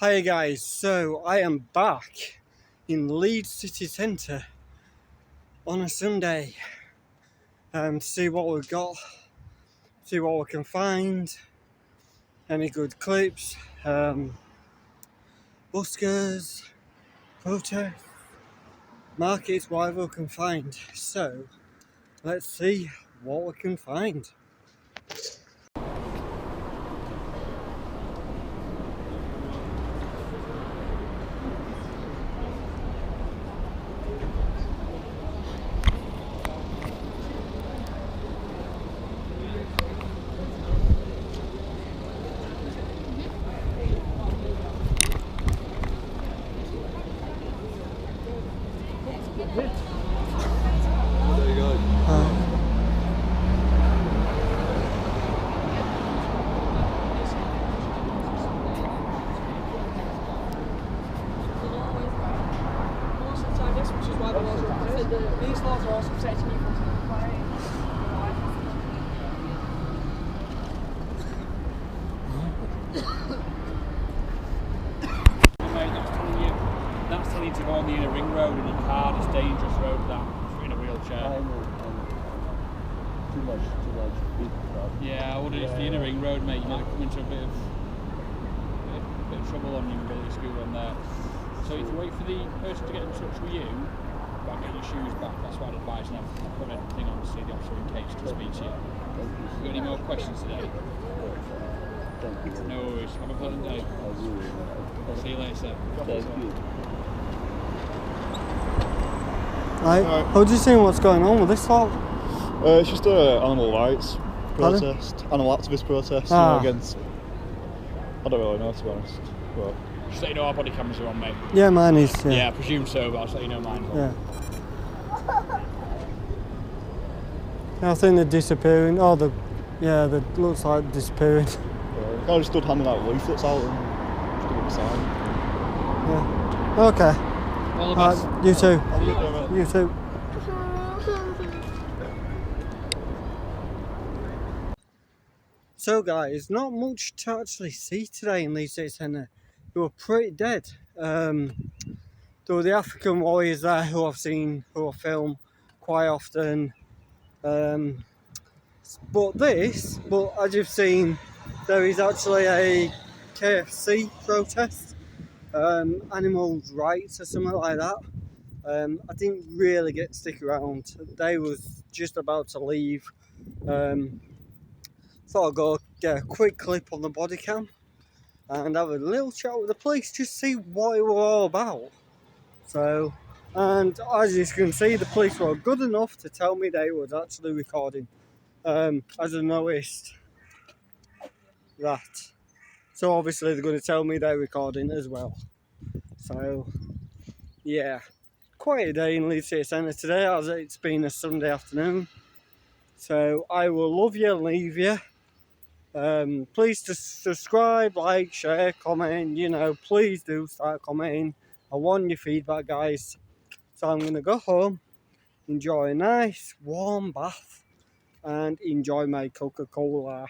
Hi guys, so I am back in Leeds city centre on a Sunday to see what we've got, see what we can find, any good clips, buskers, protests, markets, whatever we can find. So let's see what we can find. These laws are also protecting you from That's telling you to go on the inner ring road in a car, it's dangerous road that for in a wheelchair. I know. Too much. Yeah, I wouldn't. It's the inner ring road, mate. You might come into a bit of trouble on your mobility scooter on there. So if you wait for the person to get in touch with you about getting your shoes back, that's what I'd advise. And I'll put everything on to see the officer in case to speak to you. You got any more questions today? Thank you. No worries. Have a pleasant day. See you later, sir. Thank you. How do you see what's going on with this lot? It's just a animal rights protest, animal activist protest against. I don't really know, to be honest. But Just let you know our body cameras are on, mate. Yeah, mine is. Yeah, I presume so, but I'll just let you know mine. I think they're disappearing. Oh, they looks like disappearing. I just stood handing out leaflets out and just giving a sign. Yeah. Okay. All the best. You too. Have a good day, mate. You too. So guys, not much to actually see today in Leeds City Centre. They were pretty dead. There were the African warriors there who I film quite often. But as you've seen, there is actually a KFC protest, animals' rights or something like that. I didn't really get to stick around. They was just about to leave. Thought I'd go get a quick clip on the body cam and have a little chat with the police, just see what it was all about. So, and as you can see, the police were good enough to tell me they was actually recording. As I noticed that. So obviously they're going to tell me they're recording as well. So, yeah. Quite a day in Leeds City Centre today, as it's been a Sunday afternoon. So I will love you and leave you. Please subscribe, like, share, comment. Please do start commenting. I want your feedback, guys. So I'm going to go home, enjoy a nice warm bath, and enjoy my Coca-Cola.